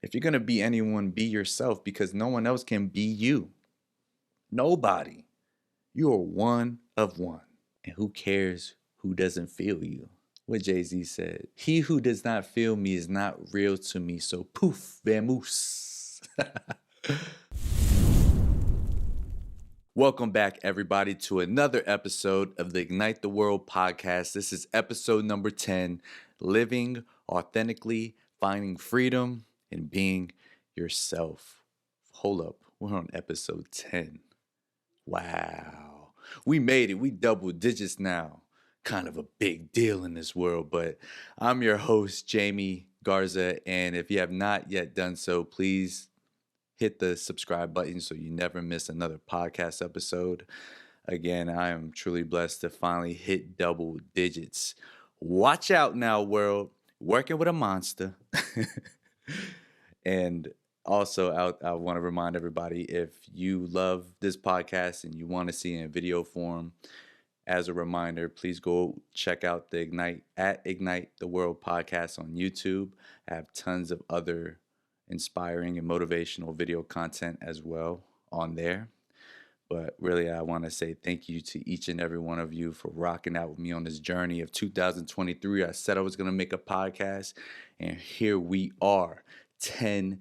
If you're going to be anyone, be yourself, because no one else can be you. Nobody. You are one of one. And who cares who doesn't feel you? What Jay-Z said, he who does not feel me is not real to me. So poof, vamoose. Welcome back, everybody, to another episode of the Ignite the World podcast. This is episode number 10, Living Authentically, Finding Freedom, and Being Yourself. Hold up, we're on episode 10. Wow, we made it. We double digits now. Kind of a big deal in this world, but I'm your host, Jamie Garza, and if you have not yet done so, please hit the subscribe button so you never miss another podcast episode. Again, I am truly blessed to finally hit double digits. Watch out now, world. Working with a monster. And also, I want to remind everybody, if you love this podcast and you want to see it in video form, as a reminder, please go check out the Ignite the World podcast on YouTube. I have tons of other inspiring and motivational video content as well on there. But really, I want to say thank you to each and every one of you for rocking out with me on this journey of 2023. I said I was going to make a podcast, and here we are, 10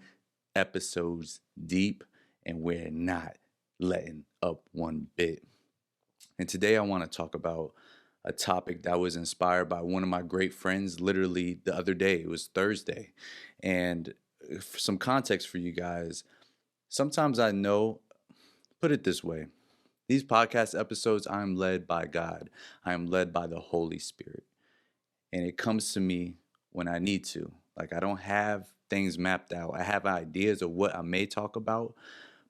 episodes deep, and we're not letting up one bit. And today I want to talk about a topic that was inspired by one of my great friends literally the other day. It was Thursday. And for some context for you guys, sometimes I know, put it this way, these podcast episodes, I'm led by God. I am led by the Holy Spirit. And it comes to me when I need to. Like, I don't have things mapped out. I have ideas of what I may talk about,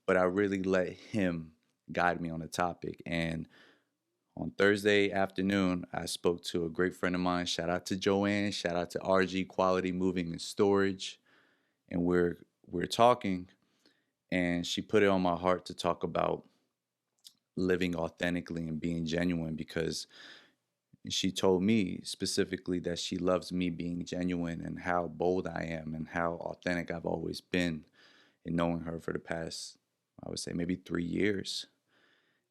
but I really let Him guide me on the topic. And on Thursday afternoon, I spoke to a great friend of mine. Shout out to Joanne. Shout out to RG Quality Moving and Storage. And we're talking, and she put it on my heart to talk about living authentically and being genuine, because she told me specifically that she loves me being genuine and how bold I am and how authentic I've always been in knowing her for the past, I would say, maybe 3 years.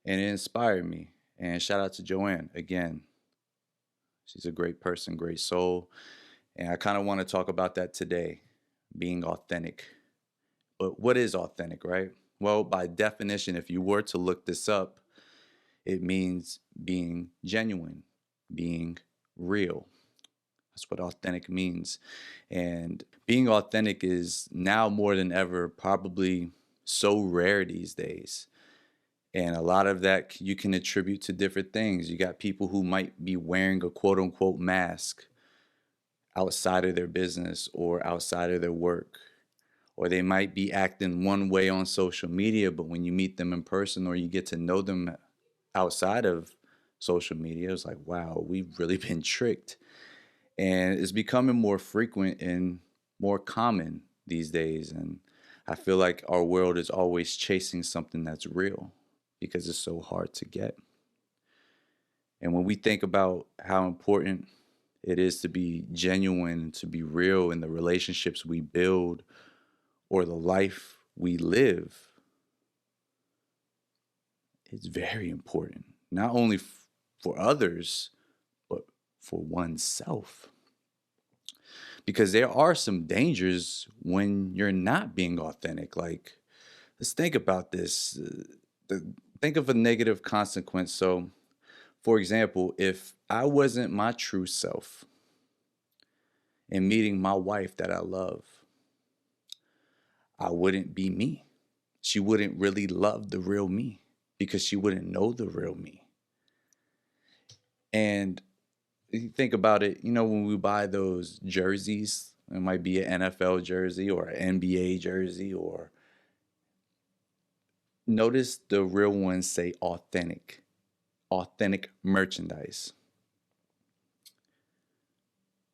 And it inspired me. And shout out to Joanne again. She's a great person, great soul. And I kind of want to talk about that today, being authentic. But what is authentic, right? Well, by definition, if you were to look this up, it means being genuine, being real. That's what authentic means. And being authentic is now more than ever probably so rare these days. And a lot of that you can attribute to different things. You got people who might be wearing a quote unquote mask outside of their business or outside of their work. Or they might be acting one way on social media, but when you meet them in person or you get to know them outside of social media, it's like, wow, we've really been tricked. And it's becoming more frequent and more common these days. And I feel like our world is always chasing something that's real, because it's so hard to get. And when we think about how important it is to be genuine, to be real in the relationships we build or the life we live, it's very important, not only for others, but for oneself. Because there are some dangers when you're not being authentic. Like, let's think about this. Think of a negative consequence. So, for example, if I wasn't my true self in meeting my wife that I love, I wouldn't be me. She wouldn't really love the real me because she wouldn't know the real me. And you think about it, when we buy those jerseys, it might be an NFL jersey or an NBA jersey, or notice the real ones say authentic merchandise.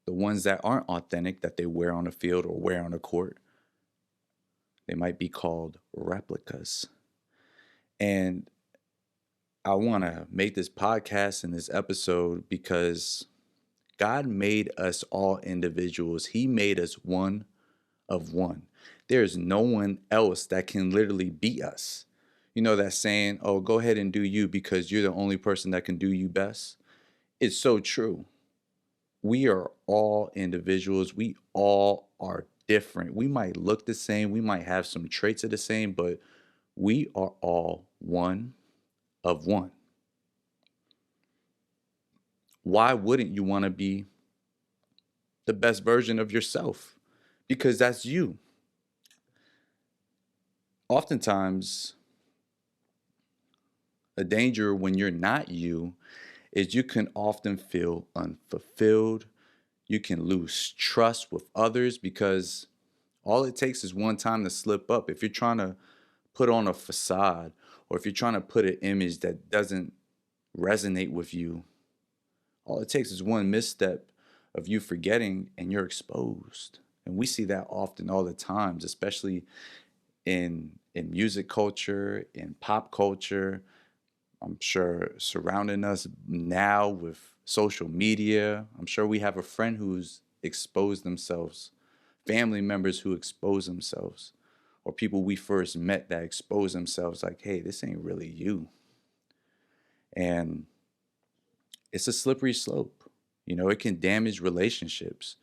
The ones that aren't authentic, that they wear on the field or wear on the court, they might be called replicas. And I want to make this podcast and this episode because God made us all individuals. He made us one of one. There's no one else that can literally beat us. You know that saying, oh, go ahead and do you because you're the only person that can do you best? It's so true. We are all individuals. We all are different. We might look the same. We might have some traits of the same, but we are all one of one. Why wouldn't you want to be the best version of yourself? Because that's you. Oftentimes, a danger when you're not you is you can often feel unfulfilled. You can lose trust with others because all it takes is one time to slip up. If you're trying to put on a facade or if you're trying to put an image that doesn't resonate with you, all it takes is one misstep of you forgetting and you're exposed. And we see that often all the times, especially in music culture, in pop culture. I'm sure surrounding us now with social media. I'm sure we have a friend who's exposed themselves, family members who expose themselves, or people we first met that expose themselves like, hey, this ain't really you. And it's a slippery slope. You know, it can damage relationships.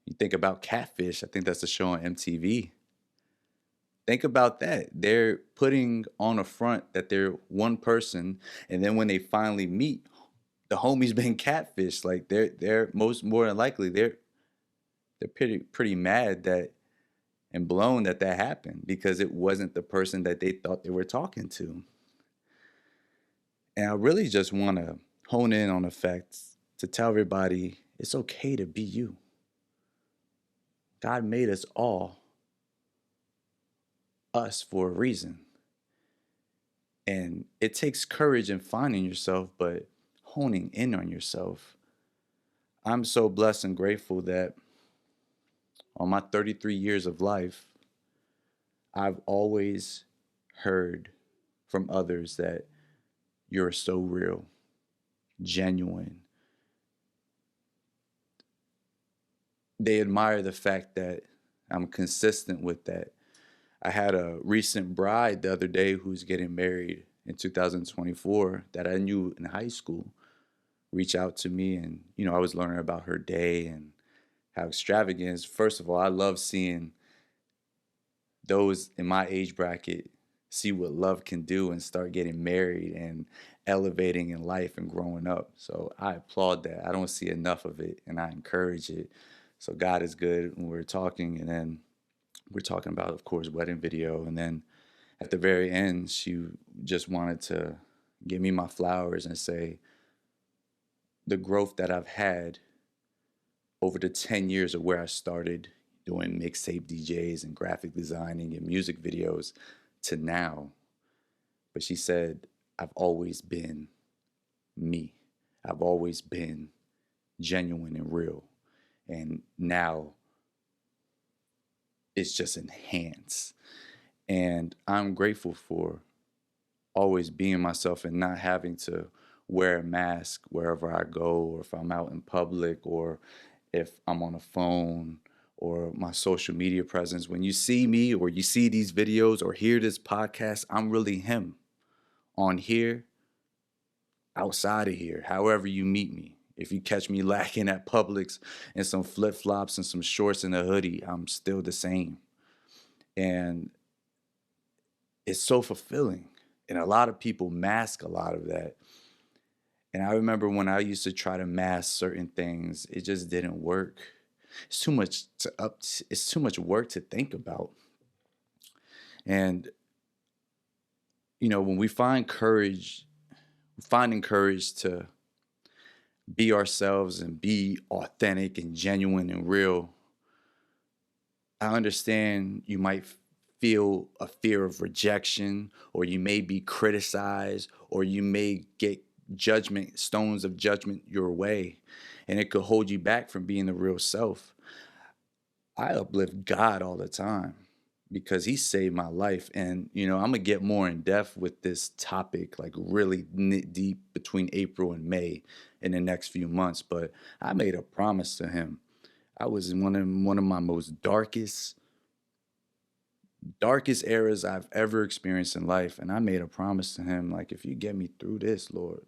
You think about Catfish, I think that's a show on MTV. Think about that. They're putting on a front that they're one person, and then when they finally meet, the homie's been catfished. Like they're more than likely they're pretty mad that and blown that that happened because it wasn't the person that they thought they were talking to. And I really just want to hone in on the fact to tell everybody it's okay to be you. God made us all us for a reason. And it takes courage in finding yourself, but honing in on yourself. I'm so blessed and grateful that on my 33 years of life, I've always heard from others that you're so real, genuine. They admire the fact that I'm consistent with that. I had a recent bride the other day who's getting married in 2024 that I knew in high school reach out to me, and I was learning about her day and how extravagant it is. First of all, I love seeing those in my age bracket see what love can do and start getting married and elevating in life and growing up. So I applaud that. I don't see enough of it and I encourage it. So God is good when we're talking, and then we're talking about, of course, wedding video, and then at the very end she just wanted to give me my flowers and say the growth that I've had over the 10 years of where I started doing mixtape DJs and graphic designing and music videos to now. But she said, I've always been me. I've always been genuine and real. And now it's just enhanced. And I'm grateful for always being myself and not having to wear a mask wherever I go, or if I'm out in public, or if I'm on a phone, or my social media presence. When you see me or you see these videos or hear this podcast, I'm really him on here, outside of here, however you meet me. If you catch me lacking at Publix in some flip flops and some shorts and a hoodie, I'm still the same. And it's so fulfilling. And a lot of people mask a lot of that. And I remember when I used to try to mask certain things, it just didn't work. It's too much work to think about. And when we find courage, finding courage to be ourselves and be authentic and genuine and real, I understand you might feel a fear of rejection, or you may be criticized, or you may get stones of judgment your way, and it could hold you back from being the real self. I uplift God all the time because he saved my life. And, I'm going to get more in depth with this topic, like really knit deep between April and May in the next few months. But I made a promise to him. I was in one of my most darkest darkest eras I've ever experienced in life. And I made a promise to him, like, if you get me through this, Lord,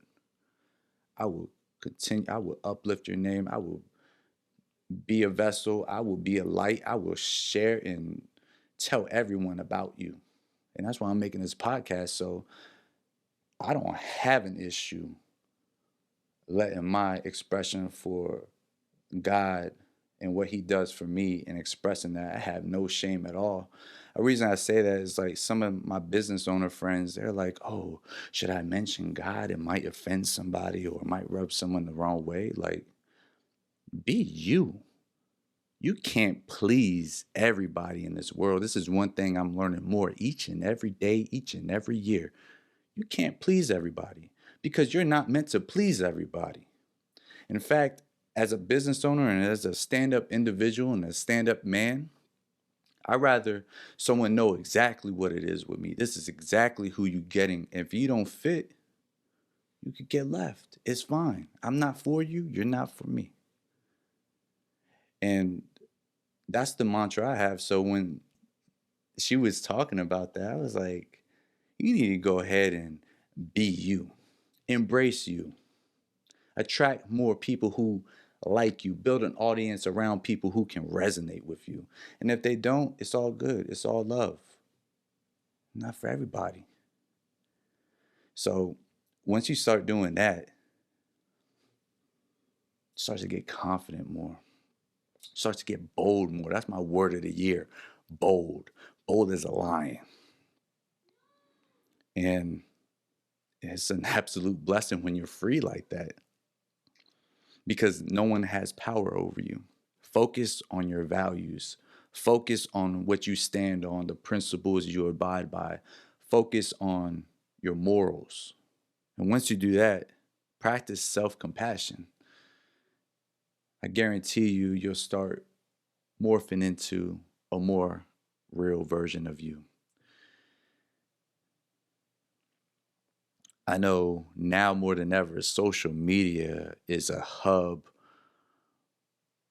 I will continue. I will uplift your name. I will be a vessel. I will be a light. I will share and tell everyone about you. And that's why I'm making this podcast. So I don't have an issue letting my expression for God and what he does for me and expressing that. I have no shame at all. A reason I say that is like some of my business owner friends, they're like, oh, should I mention God? It might offend somebody or it might rub someone the wrong way. Like, be you. You can't please everybody in this world. This is one thing I'm learning more each and every day, each and every year. You can't please everybody because you're not meant to please everybody. In fact, as a business owner and as a stand-up individual and a stand-up man, I'd rather someone know exactly what it is with me. This is exactly who you're getting. If you don't fit, you could get left. It's fine. I'm not for you. You're not for me. And that's the mantra I have. So when she was talking about that, I was like, you need to go ahead and be you, embrace you, attract more people who like you, build an audience around people who can resonate with you. And if they don't, it's all good. It's all love. Not for everybody. So once you start doing that, you start to get confident more. You start to get bold more. That's my word of the year. Bold. Bold as a lion. And it's an absolute blessing when you're free like that because no one has power over you. Focus on your values. Focus on what you stand on, the principles you abide by. Focus on your morals. And once you do that, practice self-compassion. I guarantee you, you'll start morphing into a more real version of you. I know now more than ever, social media is a hub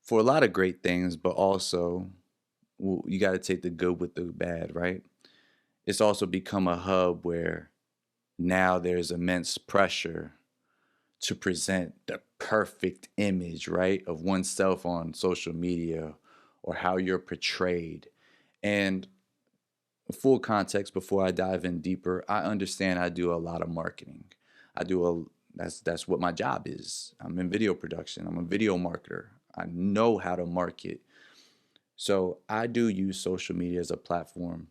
for a lot of great things, but also you got to take the good with the bad, right? It's also become a hub where now there's immense pressure to present the perfect image, right, of oneself on social media or how you're portrayed. And full context before I dive in deeper, I understand I do a lot of marketing. I do a that's what my job is. I'm in video production. I'm a video marketer. I know how to market. So I do use social media as a platform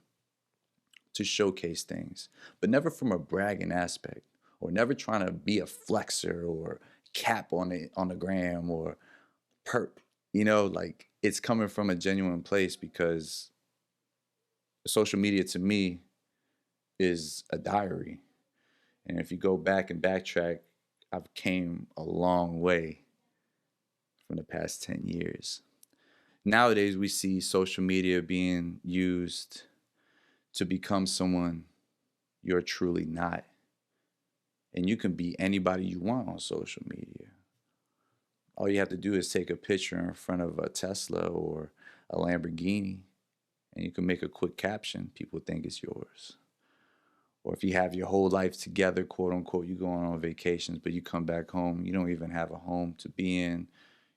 to showcase things, but never from a bragging aspect or never trying to be a flexer or cap on the gram or perp. Like it's coming from a genuine place because social media to me is a diary. And if you go back and backtrack, I've came a long way from the past 10 years. Nowadays, we see social media being used to become someone you're truly not. And you can be anybody you want on social media. All you have to do is take a picture in front of a Tesla or a Lamborghini, and you can make a quick caption. People think it's yours. Or if you have your whole life together, quote unquote, you go on vacations, but you come back home, you don't even have a home to be in.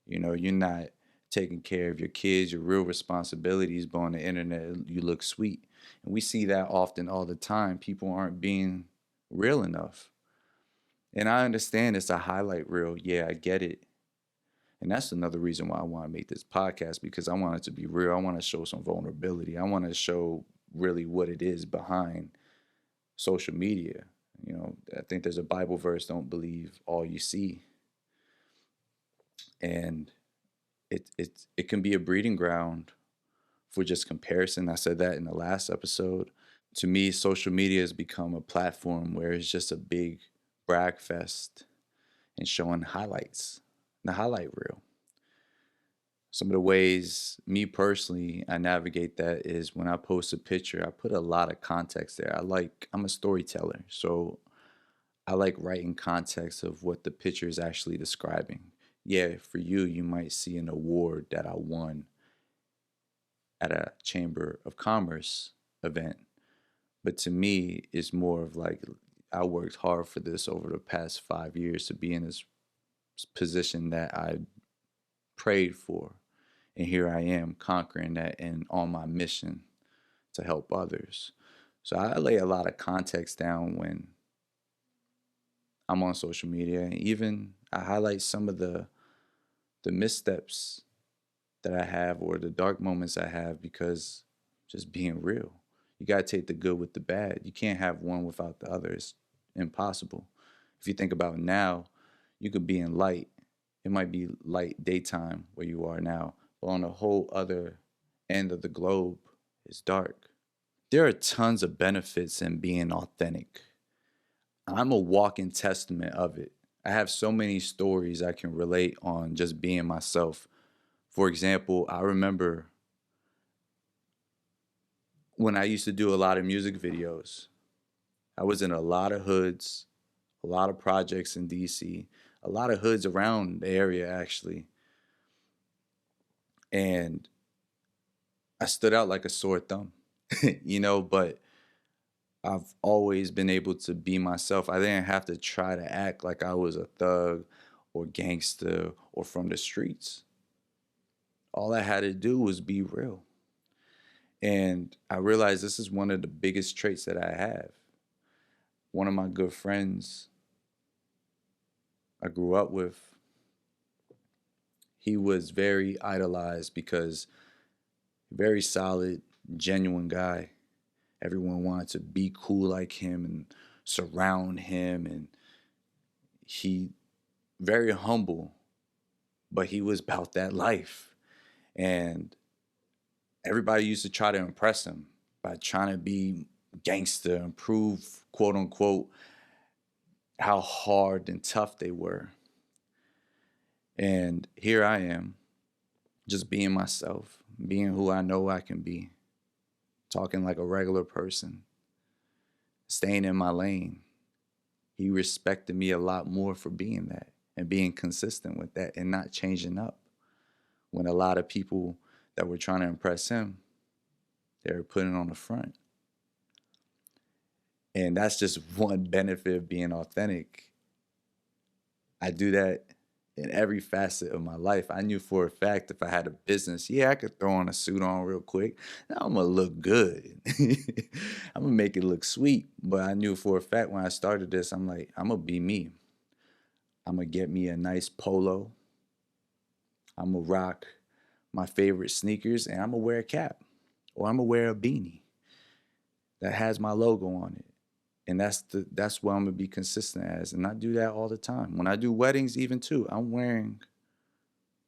You're not taking care of your kids, your real responsibilities, but on the internet, you look sweet. And we see that often all the time. People aren't being real enough. And I understand it's a highlight reel. Yeah, I get it. And that's another reason why I want to make this podcast because I want it to be real. I want to show some vulnerability. I want to show really what it is behind social media. I think there's a Bible verse, don't believe all you see. And it can be a breeding ground for just comparison. I said that in the last episode. To me, social media has become a platform where it's just a big brag fest and showing highlights, the highlight reel. Some of the ways, me personally, I navigate that is when I post a picture, I put a lot of context there. I'm a storyteller, so I like writing context of what the picture is actually describing. Yeah, for you, you might see an award that I won at a chamber of commerce, event. But to me, it's more of like I worked hard for this over the past 5 years to be in this position that I prayed for. And here I am conquering that and on my mission to help others. So I lay a lot of context down when I'm on social media, and even I highlight some of the missteps that I have or the dark moments I have, because just being real. You got to take the good with the bad. You can't have one without the other. It's impossible. If you think about now, you could be in light. It might be light daytime where you are now, but on the whole other end of the globe, it's dark. There are tons of benefits in being authentic. I'm a walking testament of it. I have so many stories I can relate on just being myself. For example, I remember when I used to do a lot of music videos. I was in a lot of hoods, a lot of projects in DC, a lot of hoods around the area actually. And I stood out like a sore thumb, but I've always been able to be myself. I didn't have to try to act like I was a thug or gangster or from the streets. All I had to do was be real. And I realized this is one of the biggest traits that I have. One of my good friends I grew up with, he was very idolized because very solid, genuine guy. Everyone wanted to be cool like him and surround him, and he very humble, but he was about that life. And everybody used to try to impress him by trying to be gangster and prove, quote unquote, how hard and tough they were. And here I am, just being myself, being who I know I can be, talking like a regular person, staying in my lane. He respected me a lot more for being that and being consistent with that and not changing up. When a lot of people that were trying to impress him, they were putting on the front. And that's just one benefit of being authentic. I do that in every facet of my life. I knew for a fact if I had a business, yeah, I could throw on a suit on real quick. Now I'm going to look good. I'm going to make it look sweet. But I knew for a fact when I started this, I'm like, I'm going to be me. I'm going to get me a nice polo. I'm going to rock my favorite sneakers, and I'm going to wear a cap, or I'm going to wear a beanie that has my logo on it. And that's what I'm going to be consistent as. And I do that all the time. When I do weddings, even too, I'm wearing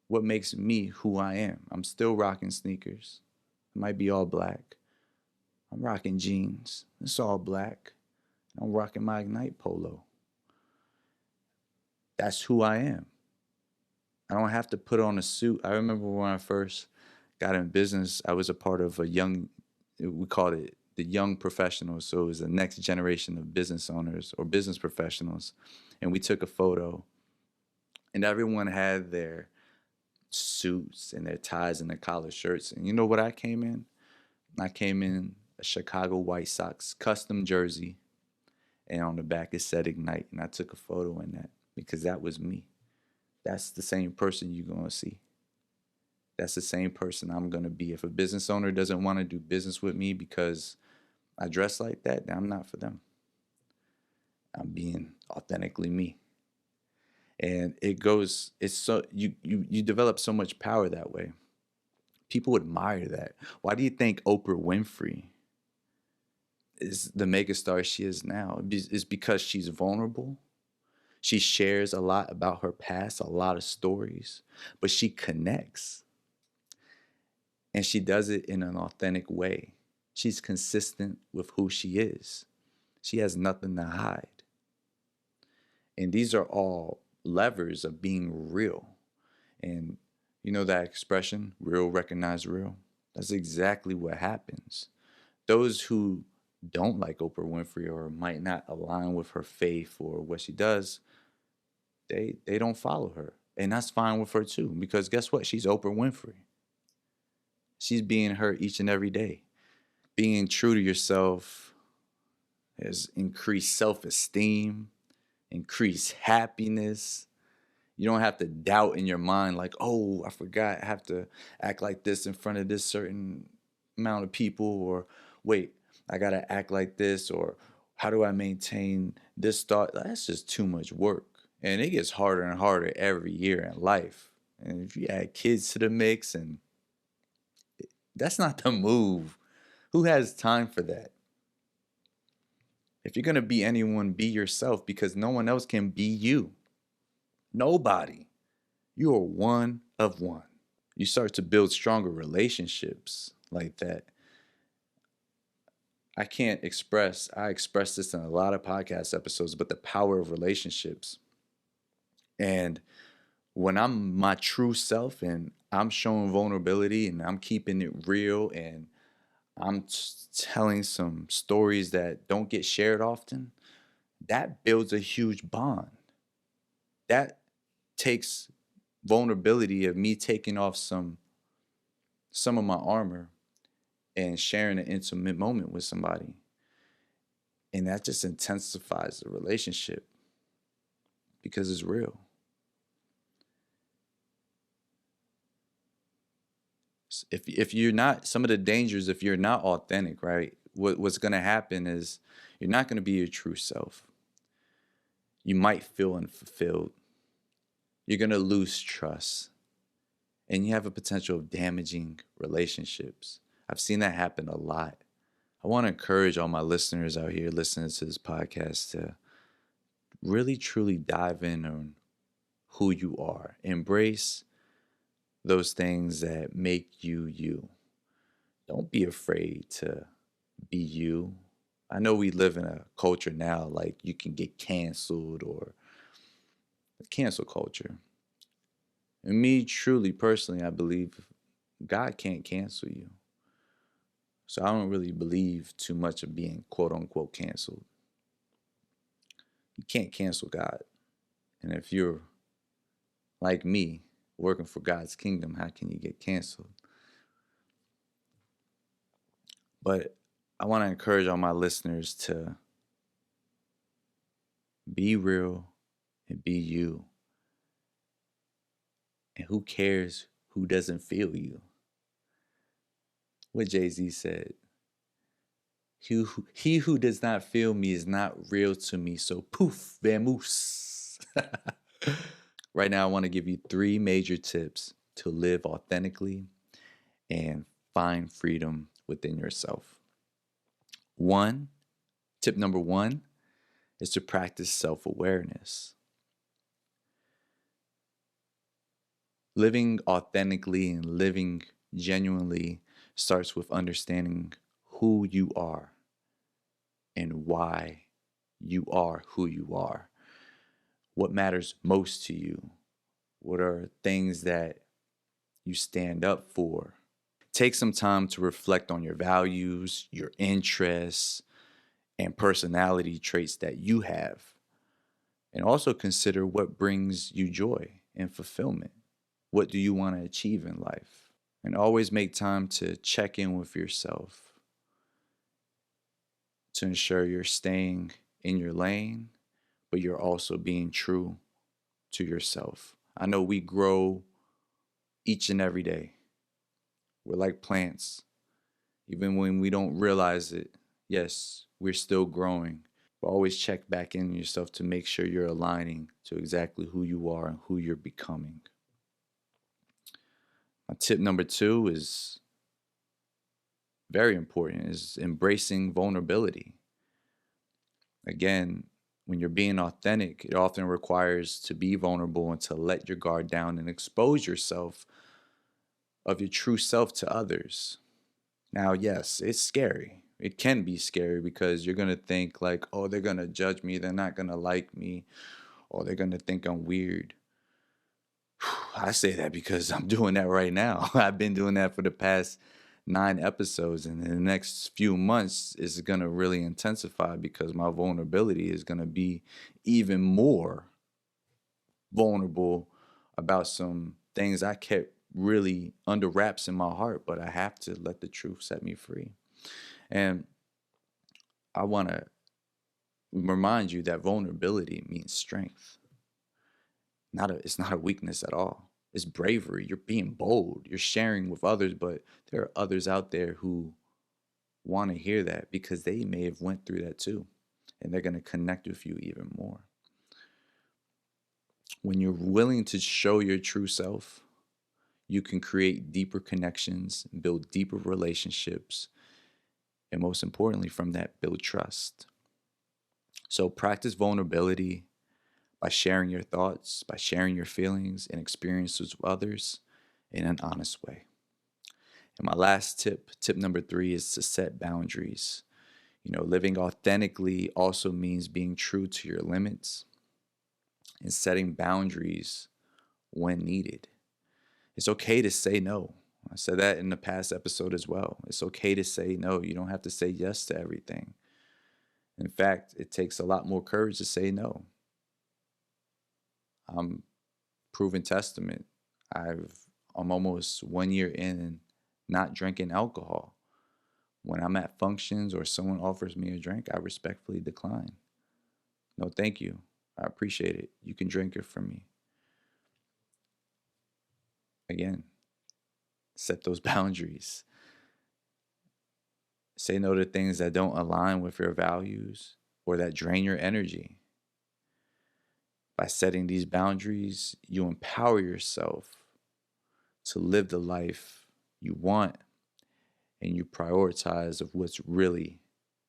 what makes me who I am. I'm still rocking sneakers. It might be all black. I'm rocking jeans. It's all black. I'm rocking my Ignite polo. That's who I am. I don't have to put on a suit. I remember when I first got in business, I was a part of we called it the young professionals. So it was the next generation of business owners or business professionals. And we took a photo, and everyone had their suits and their ties and their collared shirts. And you know what I came in? I came in a Chicago White Sox custom jersey, and on the back it said Ignite. And I took a photo in that because that was me. That's the same person you're going to see. That's the same person I'm going to be. If a business owner doesn't want to do business with me because I dress like that, then I'm not for them. I'm being authentically me. And it's so, you develop so much power that way. People admire that. Why do you think Oprah Winfrey is the megastar she is now? It's because she's vulnerable. She shares a lot about her past, a lot of stories, but she connects. And she does it in an authentic way. She's consistent with who she is. She has nothing to hide. And these are all levers of being real. And you know that expression, real recognize real? That's exactly what happens. Those who don't like Oprah Winfrey or might not align with her faith or what she does, they don't follow her. And that's fine with her too, because guess what? She's Oprah Winfrey. She's being her each and every day. Being true to yourself has increased self-esteem, increased happiness. You don't have to doubt in your mind, like, oh, I forgot, I have to act like this in front of this certain amount of people, or wait, I gotta act like this, or how do I maintain this thought? That's just too much work. And it gets harder and harder every year in life. And if you add kids to the mix, and that's not the move. Who has time for that? If you're gonna be anyone, be yourself, because no one else can be you. Nobody. You are one of one. You start to build stronger relationships like that. I express this in a lot of podcast episodes, but the power of relationships. And when I'm my true self and I'm showing vulnerability and I'm keeping it real and I'm telling some stories that don't get shared often, that builds a huge bond. That takes vulnerability of me taking off some of my armor and sharing an intimate moment with somebody. And that just intensifies the relationship because it's real. If you're not, some of the dangers, if you're not authentic, right? What's going to happen is you're not going to be your true self. You might feel unfulfilled. You're going to lose trust. And you have a potential of damaging relationships. I've seen that happen a lot. I want to encourage all my listeners out here listening to this podcast to really truly dive in on who you are. Embrace those things that make you you. Don't be afraid to be you. I know we live in a culture now like you can get canceled, or cancel culture. And me, truly, personally, I believe God can't cancel you. So I don't really believe too much of being quote unquote canceled. You can't cancel God. And if you're like me, working for God's kingdom, how can you get canceled? But I want to encourage all my listeners to be real and be you. And who cares who doesn't feel you? What Jay-Z said, he who does not feel me is not real to me. So poof, vamoose. Right now, I want to give you 3 major tips to live authentically and find freedom within yourself. Tip number 1 is to practice self-awareness. Living authentically and living genuinely starts with understanding who you are and why you are who you are. What matters most to you? What are things that you stand up for? Take some time to reflect on your values, your interests, and personality traits that you have. And also consider what brings you joy and fulfillment. What do you want to achieve in life? And always make time to check in with yourself to ensure you're staying in your lane, but you're also being true to yourself. I know we grow each and every day. We're like plants. Even when we don't realize it, yes, we're still growing. But always check back in yourself to make sure you're aligning to exactly who you are and who you're becoming. My tip number 2 is very important, is embracing vulnerability. Again, when you're being authentic, it often requires to be vulnerable and to let your guard down and expose yourself of your true self to others. Now, yes, it's scary. It can be scary because you're going to think like, oh, they're going to judge me. They're not going to like me, or they're going to think I'm weird. I say that because I'm doing that right now. I've been doing that for the past 9 episodes, and in the next few months it's going to really intensify because my vulnerability is going to be even more vulnerable about some things I kept really under wraps in my heart, but I have to let the truth set me free. And I want to remind you that vulnerability means strength. It's not a weakness at all. It's bravery. You're being bold. You're sharing with others, but there are others out there who want to hear that because they may have went through that too, and they're going to connect with you even more. When you're willing to show your true self, you can create deeper connections, build deeper relationships, and most importantly, from that, build trust. So practice vulnerability by sharing your thoughts, by sharing your feelings and experiences with others in an honest way. And my last tip number 3, is to set boundaries. Living authentically also means being true to your limits and setting boundaries when needed. It's okay to say no. I said that in the past episode as well. It's okay to say no. You don't have to say yes to everything. In fact, it takes a lot more courage to say no. I'm proven testament. I'm almost 1 year in not drinking alcohol. When I'm at functions or someone offers me a drink, I respectfully decline. No, thank you. I appreciate it. You can drink it from me. Again, set those boundaries. Say no to things that don't align with your values or that drain your energy. By setting these boundaries, you empower yourself to live the life you want, and you prioritize of what's really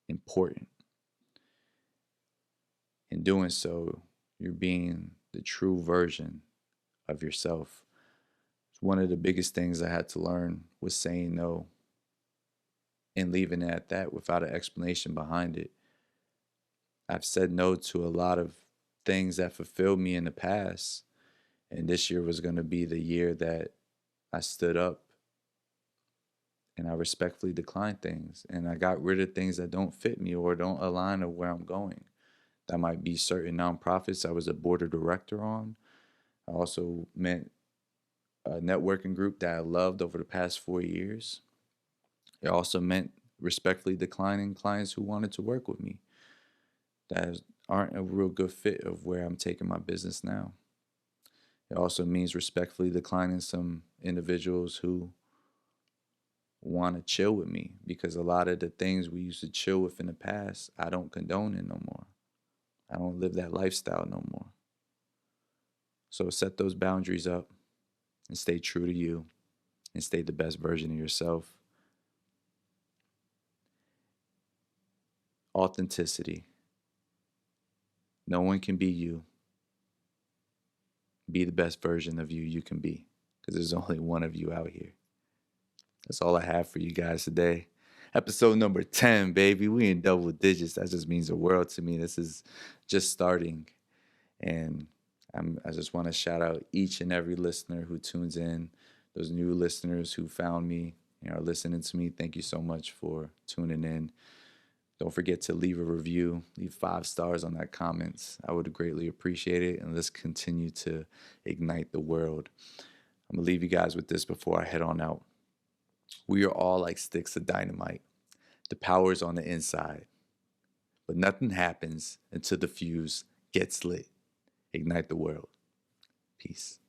important. In doing so, you're being the true version of yourself. One of the biggest things I had to learn was saying no and leaving it at that without an explanation behind it. I've said no to a lot of things that fulfilled me in the past, and this year was going to be the year that I stood up and I respectfully declined things, and I got rid of things that don't fit me or don't align with where I'm going. That might be certain nonprofits I was a board of director on. I also meant a networking group that I loved over the past 4 years. It also meant respectfully declining clients who wanted to work with me that aren't a real good fit of where I'm taking my business now. It also means respectfully declining some individuals who want to chill with me, because a lot of the things we used to chill with in the past, I don't condone it no more. I don't live that lifestyle no more. So set those boundaries up and stay true to you and stay the best version of yourself. Authenticity. No one can be you. Be the best version of you can be, because there's only one of you out here. That's all I have for you guys today. Episode number 10, baby. We in double digits. That just means the world to me. This is just starting. And I just want to shout out each and every listener who tunes in. Those new listeners who found me and are listening to me, thank you so much for tuning in. Don't forget to leave a review, leave 5 stars on that comments. I would greatly appreciate it. And let's continue to ignite the world. I'm going to leave you guys with this before I head on out. We are all like sticks of dynamite. The power is on the inside. But nothing happens until the fuse gets lit. Ignite the world. Peace.